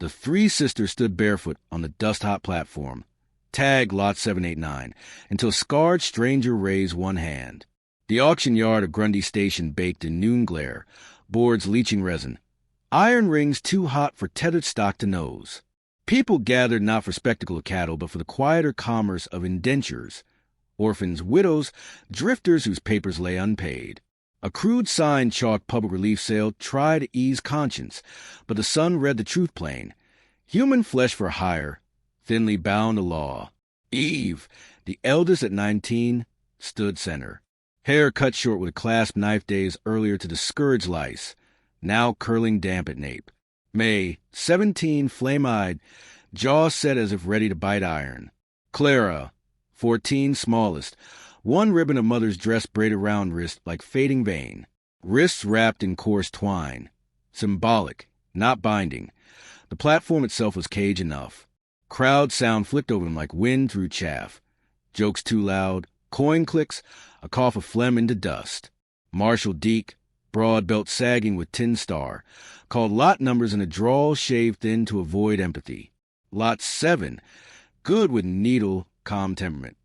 The three sisters stood barefoot on the dust-hot platform, tag lot 789, until scarred stranger raised one hand. The auction yard of Grundy Station baked in noon glare, boards leaching resin, iron rings too hot for tethered stock to nose. People gathered not for spectacle of cattle, but for the quieter commerce of indentures, orphans, widows, drifters whose papers lay unpaid. A crude sign chalked public relief sale tried to ease conscience, but the sun read the truth plain. Human flesh for hire, thinly bound to law. Eve, the eldest at 19, stood center. Hair cut short with a clasp knife days earlier to discourage lice, now curling damp at nape. May, 17, flame-eyed, jaw set as if ready to bite iron. Clara, 14, smallest, one ribbon of mother's dress braided round wrist like fading vein, wrists wrapped in coarse twine. Symbolic, not binding. The platform itself was cage enough. Crowd sound flicked over him like wind through chaff. Jokes too loud, coin clicks, a cough of phlegm into dust. Marshall Deke, broad belt sagging with tin star, called lot numbers in a drawl shaved thin to avoid empathy. Lot 7, good with needle, calm temperament.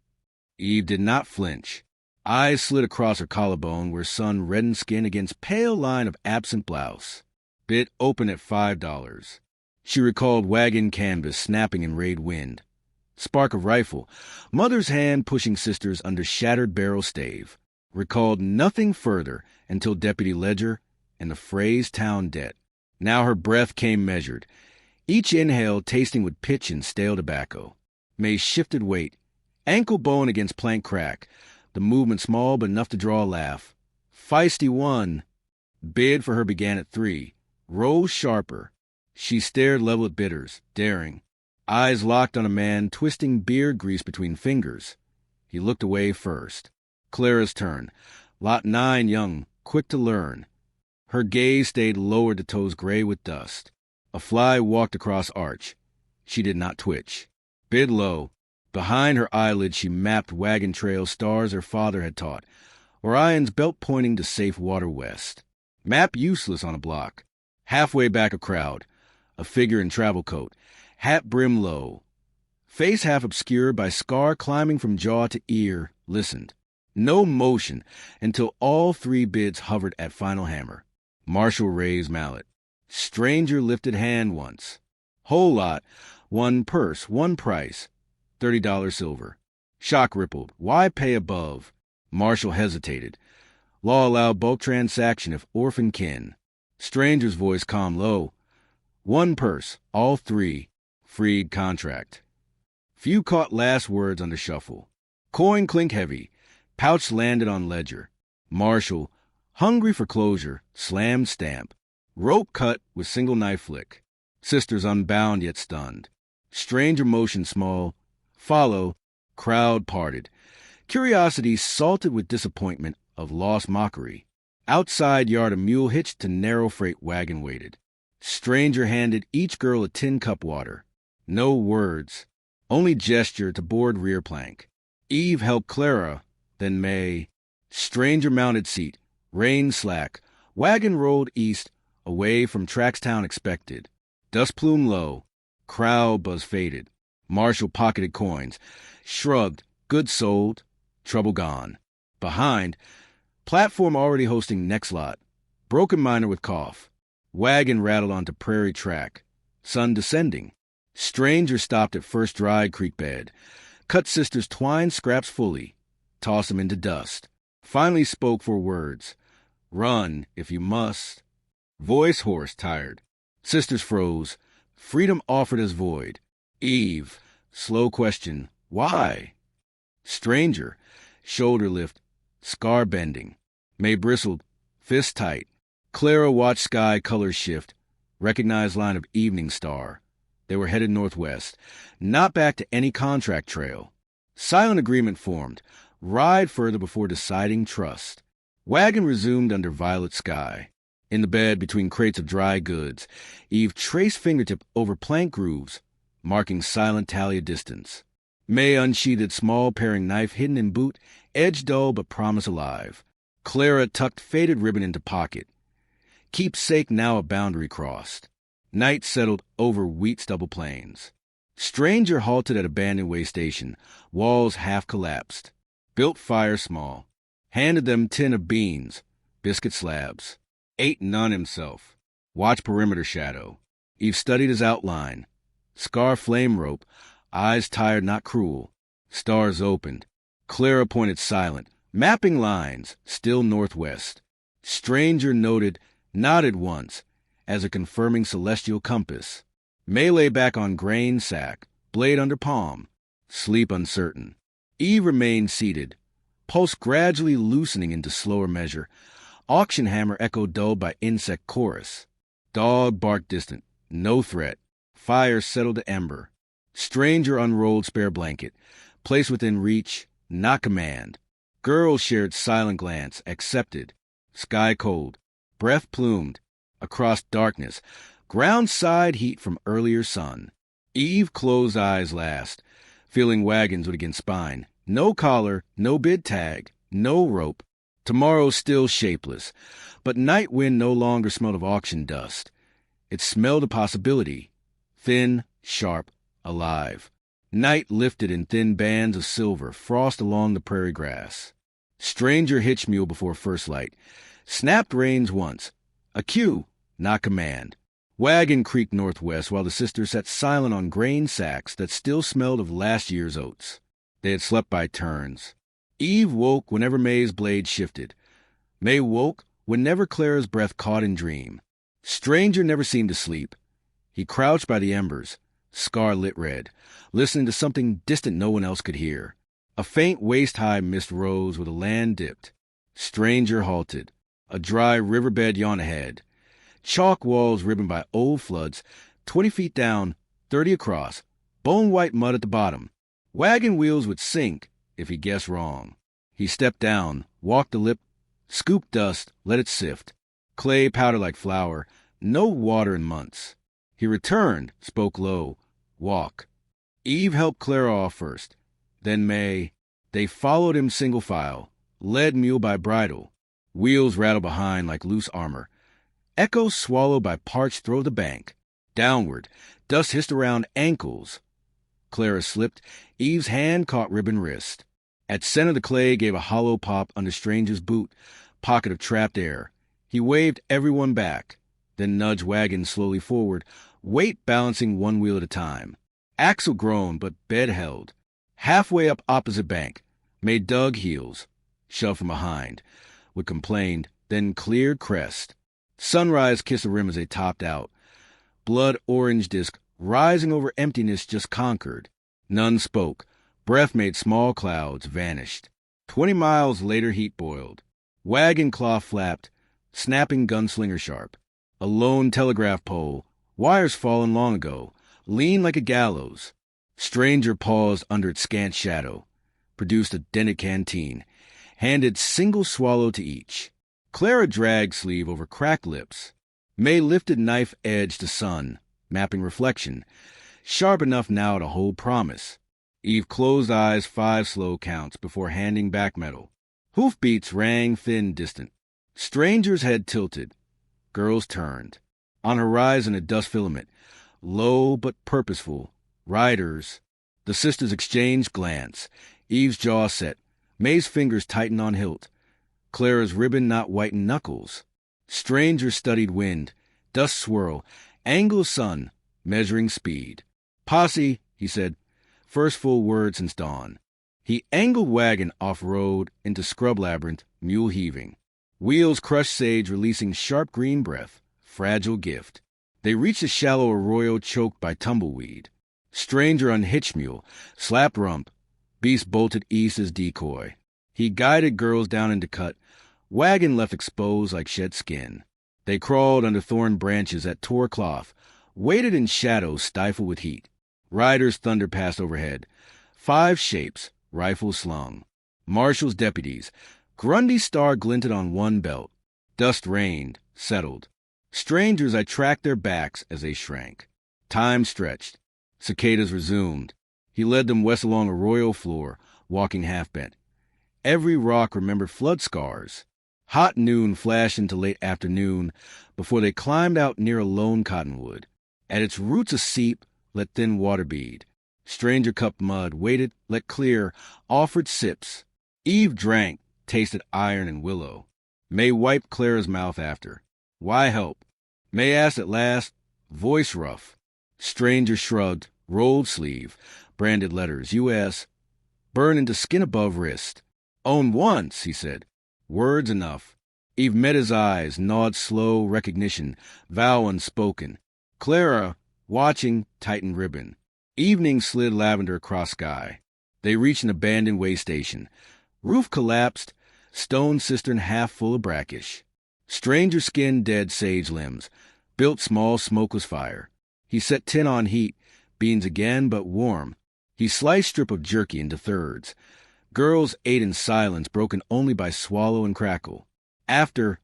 Eve did not flinch. Eyes slid across her collarbone where sun reddened skin against pale line of absent blouse. Bid open at $5. She recalled wagon canvas snapping in raid wind. Spark of rifle, mother's hand pushing sisters under shattered barrel stave. Recalled nothing further until Deputy Ledger and the phrase town debt. Now her breath came measured, each inhale tasting with pitch and stale tobacco. May shifted weight, ankle bone against plank crack, the movement small but enough to draw a laugh. Feisty one. Bid for her began at 3. Rose sharper. She stared level at bidders, daring. Eyes locked on a man twisting beard grease between fingers. He looked away first. Clara's turn. Lot 9 young, quick to learn. Her gaze stayed lowered to toes gray with dust. A fly walked across arch. She did not twitch. Bid low. Behind her eyelids she mapped wagon trail stars her father had taught, Orion's belt pointing to safe water west. Map useless on a block. Halfway back a crowd. A figure in travel coat. Hat brim low. Face half obscured by scar climbing from jaw to ear, listened. No motion until all 3 bids hovered at final hammer. Marshall raised mallet. Stranger lifted hand once. Whole lot. 1 purse, 1 price. $30 silver. Shock rippled. Why pay above? Marshall hesitated. Law allowed bulk transaction if orphan kin. Stranger's voice calm low. 1 purse, all 3. Freed contract. Few caught last words under shuffle. Coin clink heavy. Pouch landed on ledger. Marshall, hungry for closure, slammed stamp. Rope cut with single knife flick. Sisters unbound yet stunned. Stranger motion small. Follow. Crowd parted. Curiosity salted with disappointment of lost mockery. Outside yard a mule hitched to narrow freight wagon waited. Stranger handed each girl a tin cup water. No words. Only gesture to board rear plank. Eve helped Clara, then May. Stranger mounted seat. Rain slack. Wagon rolled east, away from Trackstown expected. Dust plume low. Crowd buzz faded. Marshall pocketed coins. Shrugged. Goods sold. Trouble gone. Behind, platform already hosting next lot. Broken miner with cough. Wagon rattled onto prairie track. Sun descending. Stranger stopped at first dried creek bed. Cut sisters twine scraps fully. Toss them into dust. Finally spoke 4 words. Run, if you must. Voice hoarse, tired. Sisters froze. Freedom offered as void. Eve, slow question. Why? Stranger, shoulder lift. Scar bending. May bristled. Fist tight. Clara watched sky colors shift. Recognized line of evening star. They were headed northwest. Not back to any contract trail. Silent agreement formed. Ride further before deciding trust. Wagon resumed under violet sky. In the bed between crates of dry goods, Eve traced fingertip over plank grooves, marking silent tally of distance. May unsheathed small paring knife hidden in boot, edge dull but promise alive. Clara tucked faded ribbon into pocket. Keepsake now a boundary crossed. Night settled over wheat stubble plains. Stranger halted at abandoned way station, walls half collapsed. Built fire small. Handed them tin of beans, biscuit slabs. Ate none himself. Watched perimeter shadow. Eve studied his outline. Scar flame rope, eyes tired not cruel. Stars opened. Clara pointed silent. Mapping lines, still northwest. Stranger nodded once, as a confirming celestial compass. May lay back on grain sack, blade under palm. Sleep uncertain. Eve remained seated, pulse gradually loosening into slower measure. Auction hammer echoed dulled by insect chorus. Dog barked distant. No threat. Fire settled to ember. Stranger unrolled spare blanket. Placed within reach, not command. Girl shared silent glance, accepted. Sky cold. Breath plumed. Across darkness. Ground side heat from earlier sun. Eve closed eyes last, feeling wagons would against spine. No collar, no bid tag, no rope. Tomorrow still shapeless, but night wind no longer smelled of auction dust. It smelled a possibility. Thin, sharp, alive. Night lifted in thin bands of silver, frost along the prairie grass. Stranger hitched mule before first light. Snapped reins once. A cue, not command. Wagon creaked northwest while the sisters sat silent on grain sacks that still smelled of last year's oats. They had slept by turns. Eve woke whenever May's blade shifted. May woke whenever Clara's breath caught in dream. Stranger never seemed to sleep. He crouched by the embers, scar lit red, listening to something distant no one else could hear. A faint waist-high mist rose where the land dipped. Stranger halted. A dry riverbed yawned ahead. Chalk walls ribboned by old floods, 20 feet down, 30 across, bone-white mud at the bottom. Wagon wheels would sink if he guessed wrong. He stepped down, walked the lip, scooped dust, let it sift. Clay powder like flour, no water in months. He returned, spoke low, walk. Eve helped Clara off first, then May. They followed him single file, led mule by bridle. Wheels rattled behind like loose armor. Echoes swallowed by parched throw the bank. Downward, dust hissed around ankles. Clara slipped. Eve's hand caught ribbon wrist. At center the clay gave a hollow pop under Stranger's boot, pocket of trapped air. He waved everyone back, then nudged wagon slowly forward, weight balancing one wheel at a time. Axle groaned, but bed held. Halfway up opposite bank, May dug heels, shoved from behind, would complained, then cleared crest. Sunrise kissed the rim as they topped out. Blood orange disk rising over emptiness just conquered. None spoke. Breath made small clouds, vanished. 20 miles later heat boiled. Wagon cloth flapped, snapping gunslinger sharp. A lone telegraph pole, wires fallen long ago, leaned like a gallows. Stranger paused under its scant shadow, produced a dented canteen, handed single swallow to each. Clara dragged sleeve over cracked lips. May lifted knife edge to sun, mapping reflection, sharp enough now to hold promise. Eve closed eyes 5 slow counts before handing back metal. Hoofbeats rang thin, distant. Stranger's head tilted. Girls turned. On horizon a dust filament, low but purposeful. Riders. The sisters exchanged glance. Eve's jaw set. May's fingers tightened on hilt. Clara's ribbon not whitened knuckles. Stranger studied wind. Dust swirl. Angle sun. Measuring speed. Posse, he said. First full word since dawn. He angled wagon off-road into scrub labyrinth, mule heaving. Wheels crushed sage releasing sharp green breath. Fragile gift. They reached a shallow arroyo choked by tumbleweed. Stranger unhitched mule. Slapped rump. Beast bolted east as decoy. He guided girls down into cut. Wagon left exposed like shed skin. They crawled under thorn branches that tore cloth. Waited in shadows stifled with heat. Riders thundered past overhead. 5 shapes, rifles slung. Marshals, deputies. Grundy's star glinted on one belt. Dust rained, settled. Strangers, I tracked their backs as they shrank. Time stretched. Cicadas resumed. He led them west along a royal floor, walking half-bent. Every rock remembered flood scars. Hot noon flashed into late afternoon before they climbed out near a lone cottonwood. At its roots a seep, let thin water bead. Stranger cupped mud, waited, let clear, offered sips. Eve drank, tasted iron and willow. May wiped Clara's mouth after. Why help? May asked at last, voice rough. Stranger shrugged, rolled sleeve, branded letters, U.S., burned into skin above wrist. Own once, he said. Words enough. Eve met his eyes, gnawed slow recognition, vow unspoken. Clara, watching, tightened ribbon. Evening slid lavender across sky. They reached an abandoned way station. Roof collapsed, stone cistern half full of brackish. Stranger skinned dead sage limbs, built small smokeless fire. He set tin on heat, beans again but warm. He sliced strip of jerky into thirds. Girls ate in silence, broken only by swallow and crackle. After,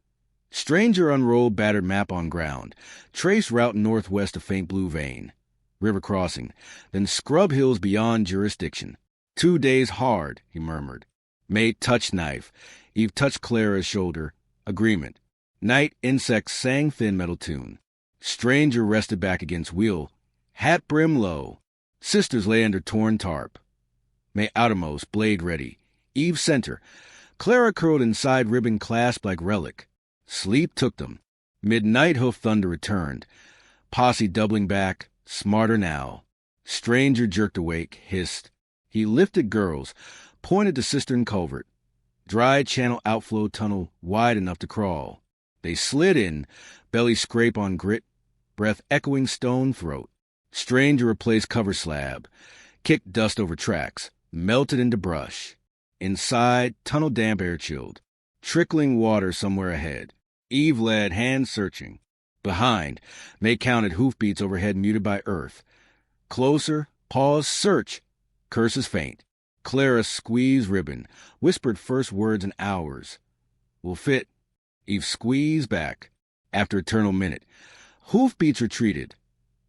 Stranger unrolled battered map on ground, traced route northwest of faint blue vein. River crossing, then scrub hills beyond jurisdiction. 2 days hard, he murmured. May touched knife. Eve touched Clara's shoulder. Agreement. Night insects sang thin metal tune. Stranger rested back against wheel. Hat brim low. Sisters lay under torn tarp. May outermost, blade ready. Eve center. Clara curled inside ribbon clasped like relic. Sleep took them. Midnight hoof thunder returned. Posse doubling back, smarter now. Stranger jerked awake, hissed. He lifted girls, pointed to cistern culvert. Dry channel outflow tunnel wide enough to crawl. They slid in, belly scrape on grit, breath echoing stone throat. Stranger replaced cover slab, kicked dust over tracks, melted into brush. Inside, tunnel damp air chilled. Trickling water somewhere ahead. Eve led, hands searching. Behind, May counted hoofbeats overhead muted by earth. Closer, pause, search. Curses faint. Clara squeezed ribbon, whispered first words in hours. Will fit. Eve squeezed back. After eternal minute. Hoofbeats retreated.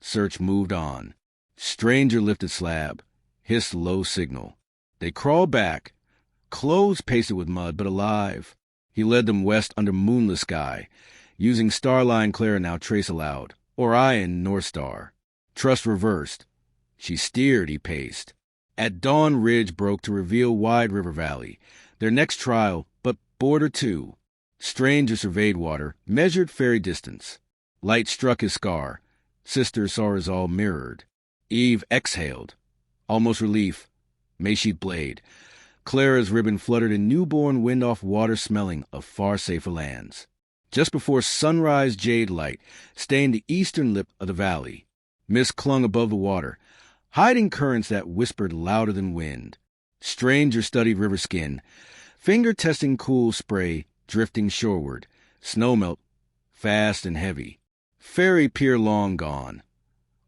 Search moved on. Stranger lifted slab. Hissed low signal. They crawled back. Clothes pasted with mud, but alive. He led them west under moonless sky. Using starline Clara now trace aloud. Orion, North Star. Trust reversed. She steered, he paced. At dawn ridge broke to reveal wide river valley. Their next trial, but border too. Stranger surveyed water, measured ferry distance. Light struck his scar. Sister saw his all mirrored. Eve exhaled. Almost relief. May sheath blade. Clara's ribbon fluttered in newborn wind off water smelling of far safer lands. Just before sunrise jade light stained the eastern lip of the valley. Mist clung above the water, hiding currents that whispered louder than wind. Stranger studied river skin, finger testing cool spray drifting shoreward, snowmelt fast and heavy. Ferry pier long gone.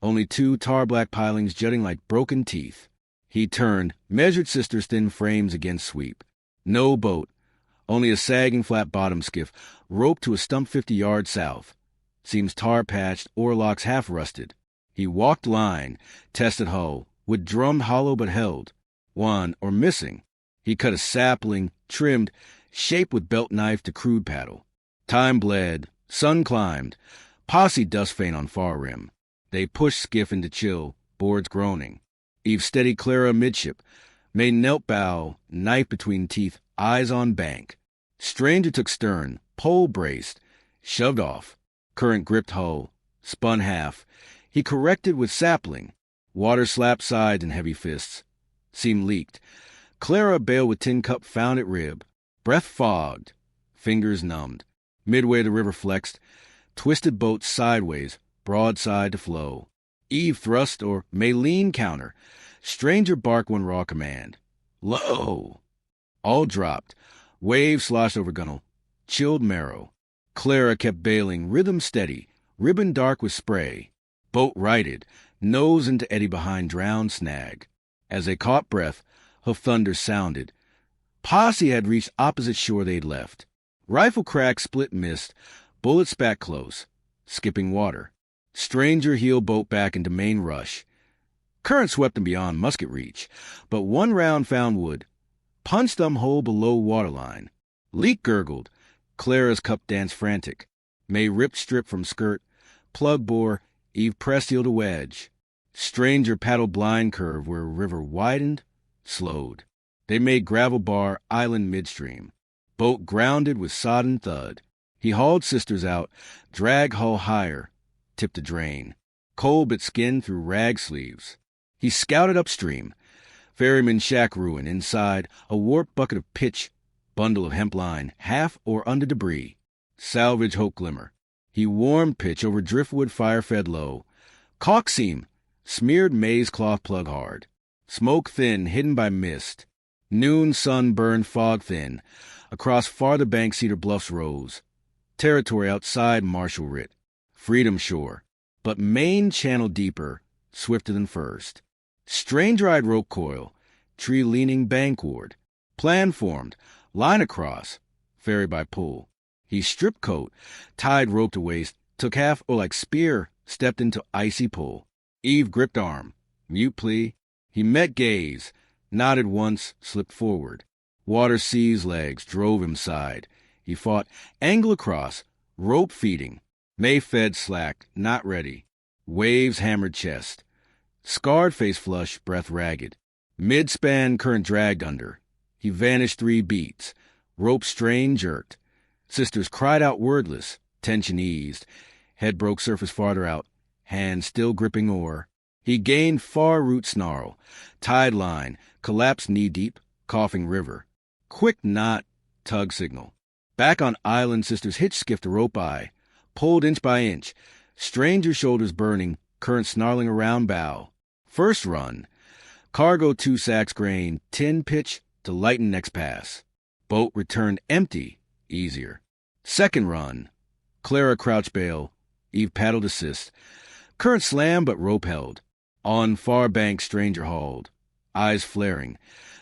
Only 2 tar-black pilings jutting like broken teeth. He turned, measured Sister's thin frames against sweep. No boat, only a sagging flat-bottom skiff, roped to a stump 50 yards south. Seems tar-patched, oarlocks half-rusted. He walked line, tested hull, would drummed hollow but held. One, or missing. He cut a sapling, trimmed, shaped with belt knife to crude paddle. Time bled, sun climbed, posse dust faint on far rim. They pushed skiff into chill, boards groaning. Eve steadied Clara midship. May knelt bow, knife between teeth, eyes on bank. Stranger took stern, pole braced, shoved off. Current gripped hull, spun half. He corrected with sapling. Water slapped sides in heavy fists. Seam leaked. Clara bailed with tin cup found at rib. Breath fogged. Fingers numbed. Midway the river flexed. Twisted boat sideways, broadside to flow. Eve thrust or may lean counter. Stranger barked one raw command. Low! All dropped. Waves sloshed over gunwale. Chilled marrow. Clara kept bailing, rhythm steady, ribbon dark with spray. Boat righted, nose into eddy behind drowned snag. As they caught breath, hoof thunder sounded. Posse had reached opposite shore they'd left. Rifle crack split mist, bullets spat close, skipping water. Stranger heeled boat back into main rush. Current swept them beyond musket reach, but one round found wood. Punched them hole below waterline. Leak gurgled. Clara's cup danced frantic. May ripped strip from skirt. Plug bore. Eve pressed heel to wedge. Stranger paddled blind curve where river widened, slowed. They made gravel bar island midstream. Boat grounded with sodden thud. He hauled sisters out, dragged hull higher, tipped a drain. Cold but skin through rag sleeves. He scouted upstream. Ferryman shack ruin inside, a warped bucket of pitch, bundle of hemp line, half or under debris. Salvage hope glimmer. He warmed pitch over driftwood fire fed low. Caulk seam, smeared maize cloth plug hard. Smoke thin, hidden by mist. Noon sun burned fog thin. Across farther bank Cedar Bluffs rose. Territory outside Marshall Writ. Freedom shore. But main channel deeper, swifter than first. Stranger-eyed rope coil, tree leaning bankward. Plan formed, line across, ferry by pull. He stripped coat, tied rope to waist, took half or like spear, stepped into icy pull. Eve gripped arm, mute plea. He met gaze, nodded once, slipped forward. Water seized legs, drove him side. He fought, angle across, rope feeding. May fed slack, not ready. Waves hammered chest. Scarred face flush, breath ragged. Mid-span current dragged under. He vanished 3 beats. Rope strained, jerked. Sisters cried out wordless. Tension eased. Head broke surface farther out. Hand still gripping oar. He gained far root snarl. Tide line. Collapsed knee-deep. Coughing river. Quick knot. Tug signal. Back on island, sisters hitch skiffed a rope eye. Pulled inch by inch. Stranger shoulders burning. Current snarling around bow. First run. Cargo 2 sacks grain. 10 pitch to lighten next pass. Boat returned empty. Easier. Second run. Clara crouch bail. Eve paddled assist. Current slam but rope held. On far bank stranger hauled. Eyes flaring.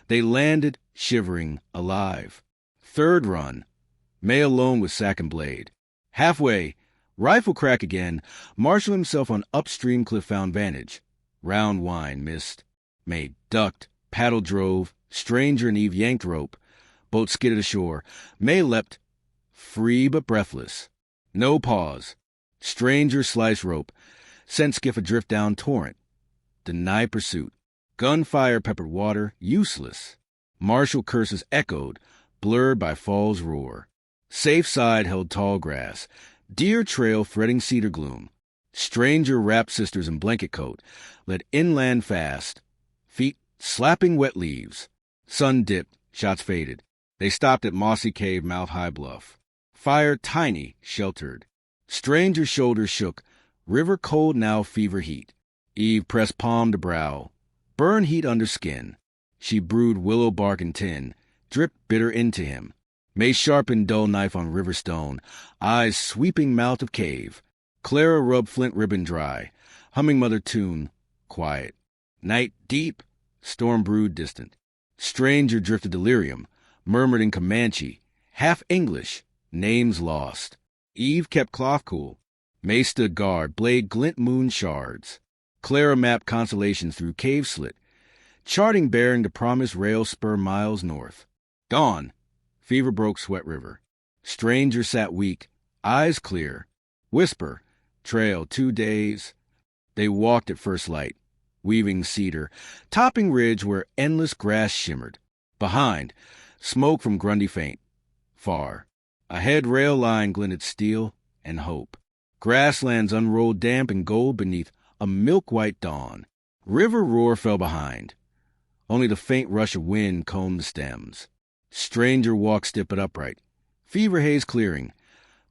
They landed, shivering, alive. Third run. May alone with sack and blade. Halfway. Rifle crack again. Marshal himself on upstream cliff found vantage. Round wine missed. May ducked. Paddle drove. Stranger and Eve yanked rope. Boat skidded ashore. May leapt. Free but breathless. No pause. Stranger sliced rope. Sent skiff adrift down torrent. Deny pursuit. Gunfire peppered water. Useless. Martial curses echoed, blurred by fall's roar. Safe side held tall grass. Deer trail threading cedar gloom. Stranger wrapped sisters in blanket coat. Led inland fast. Feet slapping wet leaves. Sun dipped. Shots faded. They stopped at mossy cave mouth high bluff. Fire tiny, sheltered. Stranger's shoulders shook. River cold now fever heat. Eve pressed palm to brow. Burn heat under skin. She brewed willow bark and tin. Dripped bitter into him. May sharpened dull knife on river stone. Eyes sweeping mouth of cave. Clara rubbed flint ribbon dry. Humming mother tune. Quiet. Night deep. Storm brewed distant. Stranger drifted delirium. Murmured in Comanche. Half English. Names lost. Eve kept cloth cool. May stood guard. Blade glint moon shards. Clara mapped constellations through cave slit. Charting bearing to promised rail spur miles north. Dawn. Fever broke sweat river. Stranger sat weak. Eyes clear. Whisper. Trail 2 days. They walked at first light. Weaving cedar. Topping ridge where endless grass shimmered. Behind. Smoke from Grundy faint. Far. Ahead rail line glinted steel and hope. Grasslands unrolled damp and gold beneath a milk-white dawn. River roar fell behind. Only the faint rush of wind combed the stems. Stranger walked stiff but upright. Fever haze clearing.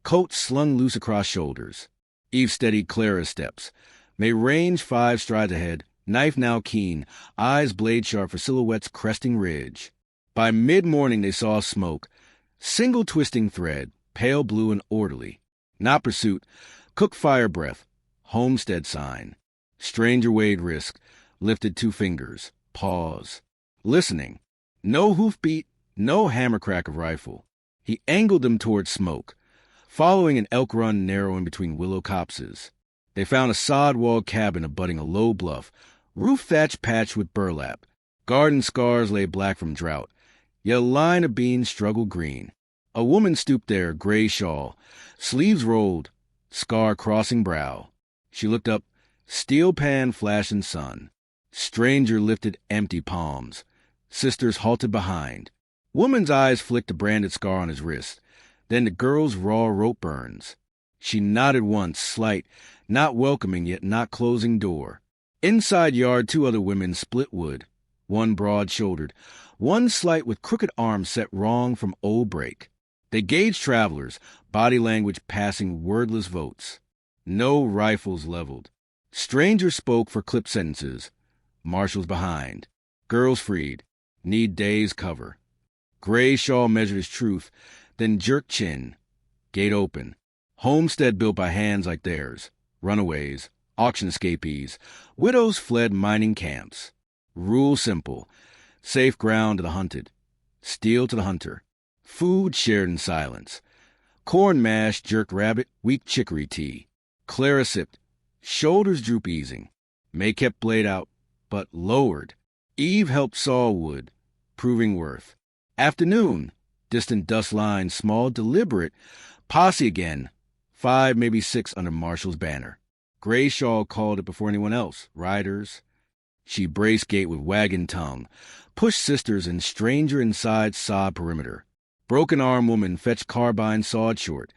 Coat slung loose across shoulders. Eve steadied Clara's steps. May range 5 strides ahead. Knife now keen. Eyes blade sharp for silhouettes cresting ridge. By mid-morning they saw smoke. Single twisting thread. Pale blue and orderly. Not pursuit. Cook fire breath. Homestead sign. Stranger weighed risk. Lifted 2 fingers. Pause. Listening. No hoofbeat. No hammer crack of rifle. He angled them toward smoke, following an elk run narrowing between willow copses. They found a sod-walled cabin abutting a low bluff, roof thatch patched with burlap. Garden scars lay black from drought, yet a line of beans struggled green. A woman stooped there, gray shawl, sleeves rolled, scar crossing brow. She looked up, Steel pan flashing sun. Stranger lifted empty palms. Sisters halted behind. Woman's eyes flicked a branded scar on his wrist. Then the girl's raw rope burns. She nodded once, slight, not welcoming yet not closing door. Inside yard, two other women split wood. One broad-shouldered, one slight with crooked arms set wrong from old break. They gauged travelers, body language passing wordless votes. No rifles leveled. Stranger spoke for clip sentences. Marshals behind. Girls freed. Need days cover. Gray shawl measured his truth, then jerked chin. Gate open. Homestead built by hands like theirs. Runaways. Auction escapees. Widows fled mining camps. Rule simple. Safe ground to the hunted. Steel to the hunter. Food shared in silence. Corn mash, jerked rabbit, weak chicory tea. Clara sipped. Shoulders droop easing. May kept blade out, but lowered. Eve helped saw wood, proving worth. Afternoon. Distant dust line, small, deliberate. Posse again. 5, maybe 6 under Marshall's banner. Gray shawl called it before anyone else. Riders. She braced gate with wagging tongue. Pushed sisters and stranger inside sod perimeter. Broken arm woman fetched carbine sawed short.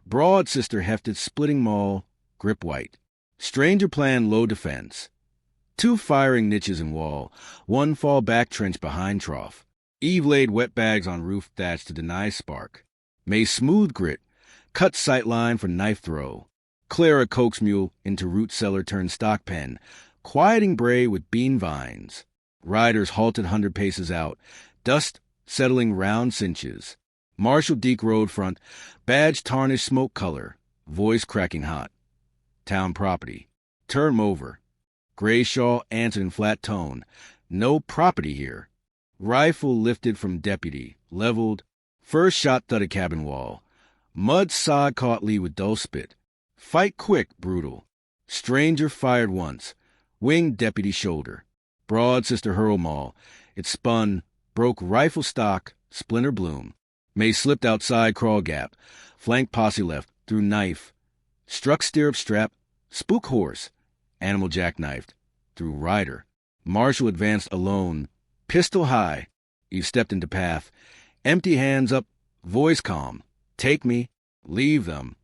Broad sister hefted splitting maul, grip white. Stranger planned low defense. 2 firing niches in wall. 1 fall back trench behind trough. Eve laid wet bags on roof thatch to deny spark. May smooth grit. Cut sight line for knife throw. Clara coax mule into root cellar turned stock pen. Quieting bray with bean vines. Riders halted 100 paces out. Dust settling round cinches. Marshall Deke road front. Badge tarnished smoke color. Voice cracking hot. Town property. Turn 'em over. Gray shawl answered in flat tone. No property here. Rifle lifted from deputy. Leveled. First shot thudded cabin wall. Mud sod caught Lee with dull spit. Fight quick, brutal. Stranger fired once. Winged deputy shoulder. Broad sister hurl maul. It spun. Broke rifle stock. Splinter bloom. May slipped outside crawl gap. Flank posse left. Through knife. Struck stirrup strap. Spook horse. Animal jackknifed. Through rider. Marshall advanced alone. Pistol high. Eve stepped into path. Empty hands up. Voice calm. Take me. Leave them.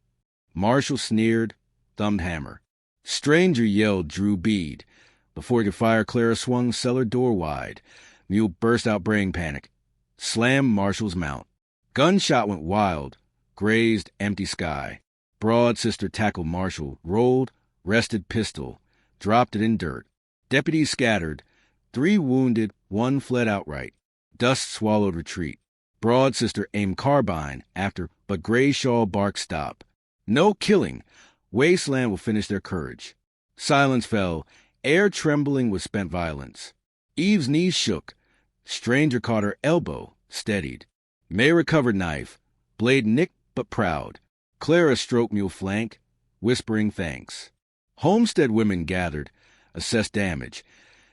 Marshall sneered. Thumbed hammer. Stranger yelled, drew bead. Before he could fire, Clara swung cellar door wide. Mule burst out braying panic. Slammed Marshall's mount. Gunshot went wild. Grazed empty sky. Broad sister tackled Marshall. Rolled. Rested pistol. Dropped it in dirt. Deputies scattered. 3 wounded. 1 fled outright. Dust swallowed retreat. Broad sister aimed carbine after, but Gray shawl barked stop. No killing. Wasteland will finish their courage. Silence fell, air trembling with spent violence. Eve's knees shook. Stranger caught her elbow, steadied. May recovered knife. Blade nicked but proud. Clara stroked mule flank, whispering thanks. Homestead women gathered, assessed damage.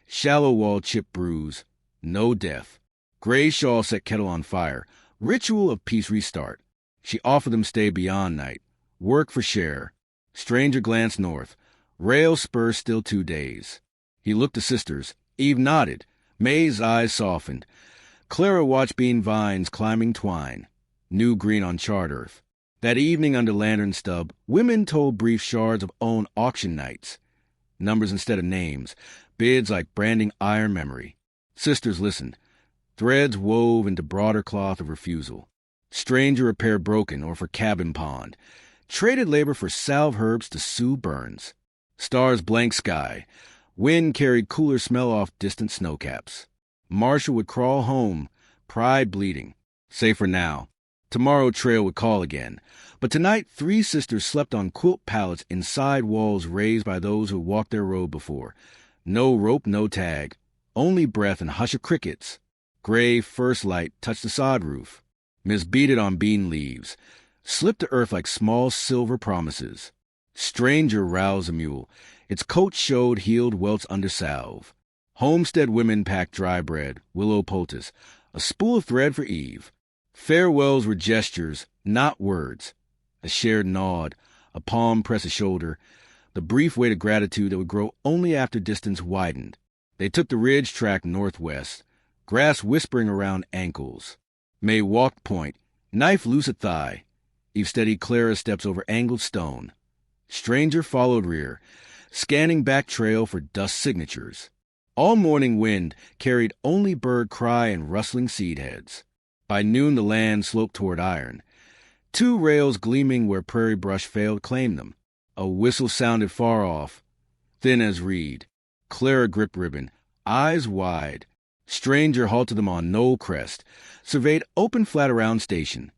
Shallow wall chip bruise. No death. Gray shawl set kettle on fire. Ritual of peace restart. She offered them stay beyond night. Work for share. Stranger glanced north. Rail spur still 2 days. He looked to sisters. Eve nodded. May's eyes softened. Clara watched bean vines climbing twine. New green on charred earth. That evening under lantern stub, women told brief shards of own auction nights. Numbers instead of names. Bids like branding iron memory. Sisters listened. Threads wove into broader cloth of refusal. Stranger repaired broken or for cabin pond. Traded labor for salve herbs to soothe burns. Stars blank sky. Wind carried cooler smell off distant snowcaps. Marshall would crawl home, pride bleeding. Safer now. Tomorrow trail would call again. But tonight 3 sisters slept on quilt pallets inside walls raised by those who walked their road before. No rope, no tag. Only breath and hush of crickets. Gray first light touched the sod roof. Misbeaded on bean leaves. Slipped to earth like small silver promises. Stranger roused a mule. Its coat showed healed welts under salve. Homestead women packed dry bread, willow poultice, a spool of thread for Eve. Farewells were gestures, not words. A shared nod, a palm press a shoulder. the brief wait of gratitude that would grow only after distance widened. They took the ridge track northwest, grass whispering around ankles. May walked point, knife loose at thigh. Eve steadied Clara's steps over angled stone. Stranger followed rear, scanning back trail for dust signatures. All morning wind carried only bird cry and rustling seed heads. By noon the land sloped toward iron. 2 rails gleaming where prairie brush failed claimed them. A whistle sounded far off, thin as reed. Clara gripped ribbon, eyes wide. Stranger halted them on knoll crest, surveyed open flat around station.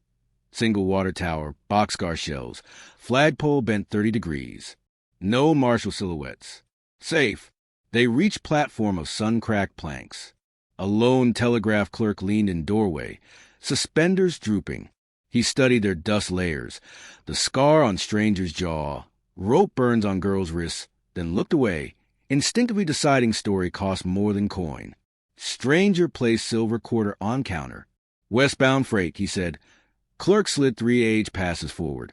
Single water tower, boxcar shells, flagpole bent 30 degrees. No martial silhouettes. Safe. They reached platform of sun-cracked planks. A lone telegraph clerk leaned in doorway, suspenders drooping. He studied their dust layers, the scar on stranger's jaw, rope burns on girl's wrists, then looked away, instinctively deciding story cost more than coin. Stranger placed silver quarter on counter. Westbound freight, he said. Clerk slid 3 age passes forward.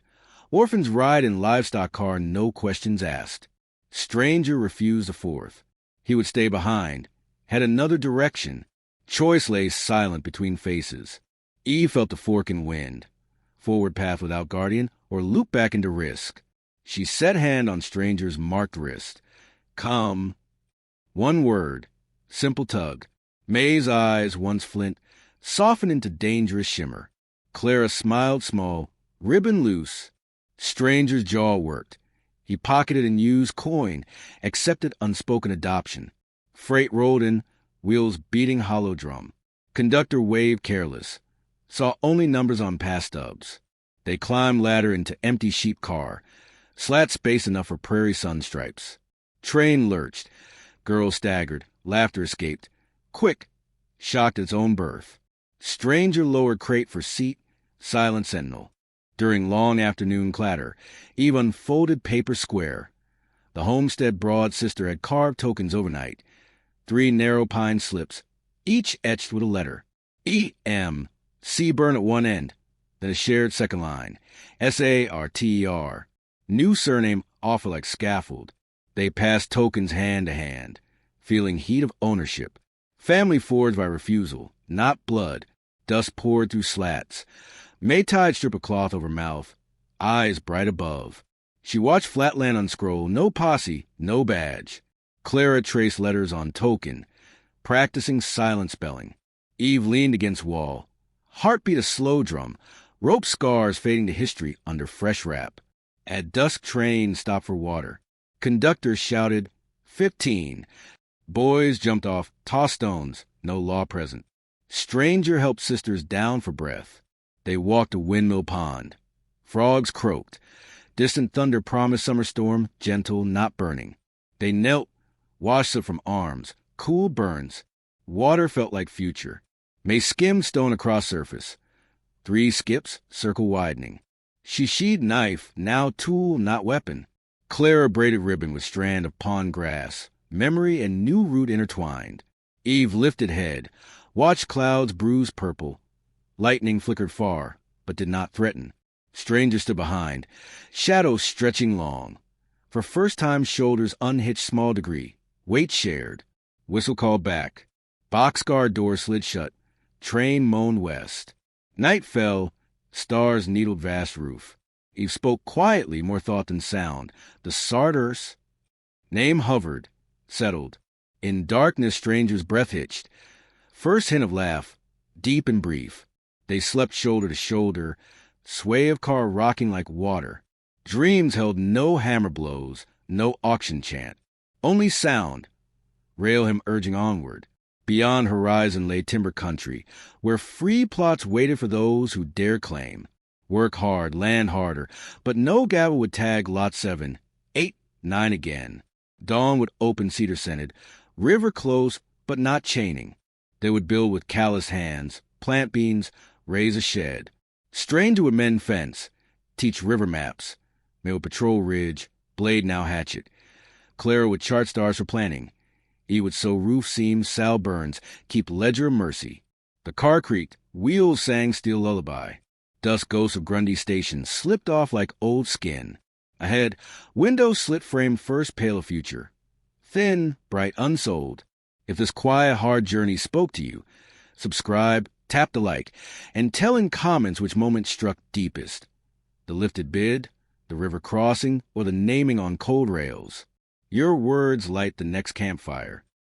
Orphans ride in livestock car, no questions asked. Stranger refused a 4th. He would stay behind, head another direction. Choice lay silent between faces. Eve felt the fork in wind. Forward path without guardian, or loop back into risk. She set hand on stranger's marked wrist. Come. One word. Simple tug. May's eyes, once flint, softened into dangerous shimmer. Clara smiled small, ribbon loose. Stranger's jaw worked. He pocketed and used coin, accepted unspoken adoption. Freight rolled in, wheels beating hollow drum. Conductor waved careless. Saw only numbers on pass stubs. They climbed ladder into empty sheep car. Slat space enough for prairie sun stripes. Train lurched. Girl staggered. Laughter escaped. Quick. Shocked its own birth. Stranger lowered crate for seat. Silent sentinel. During long afternoon clatter, Eve unfolded paper square. The homestead broad sister had carved tokens overnight. 3 narrow pine slips, each etched with a letter. E.M. Seaburn at one end. Then a shared second line. S.A.R.T.E.R. New surname awful like scaffold. They passed tokens hand to hand, feeling heat of ownership. Family forged by refusal, not blood. Dust poured through slats. May tied strip of cloth over mouth, eyes bright above. She watched Flatland unscroll, no posse, no badge. Clara traced letters on token, practicing silent spelling. Eve leaned against wall. Heartbeat a slow drum, rope scars fading to history under fresh wrap. At dusk train stopped for water. Conductor shouted, 15. Boys jumped off, tossed stones, no law present. Stranger helped sisters down for breath. They walked a windmill pond. Frogs croaked. Distant thunder promised summer storm, gentle, not burning. They knelt, washed it from arms, cool burns. Water felt like future. May skimmed stone across surface. 3 skips, circle widening. She sheathed knife, now tool, not weapon. Clara braided ribbon with strand of pond grass, memory and new root intertwined. Eve lifted head, watched clouds bruise purple. Lightning flickered far, but did not threaten. Stranger stood behind, shadows stretching long. For first time shoulders unhitched small degree, weight shared. Whistle called back. Boxcar door slid shut. Train moaned west. Night fell, stars needled vast roof. Eve spoke quietly, more thought than sound. The Sardurs. Name hovered, settled. In darkness stranger's breath hitched. First hint of laugh, deep and brief. They slept shoulder to shoulder, sway of car rocking like water. Dreams held no hammer blows, no auction chant. Only sound. Rail him urging onward. Beyond horizon lay timber country, where free plots waited for those who dare claim. Work hard, land harder, but no gavel would tag lot 7, 8, 9 again. Dawn would open cedar-scented, river close, but not chaining. They would build with calloused hands, plant beans, raise a shed. Stranger would mend fence, teach river maps. May would patrol ridge, blade now hatchet. Clara would chart stars for planting. He would sew roof seams, Sal Burns, keep ledger of mercy. The car creaked, wheels sang steel lullaby. Dust ghosts of Grundy Station slipped off like old skin. Ahead, window slit frame first pale future. Thin, bright unsold. If this quiet, hard journey spoke to you, subscribe, tap the like, and tell in comments which moment struck deepest. The lifted bid, the river crossing, or the naming on cold rails. Your words light the next campfire.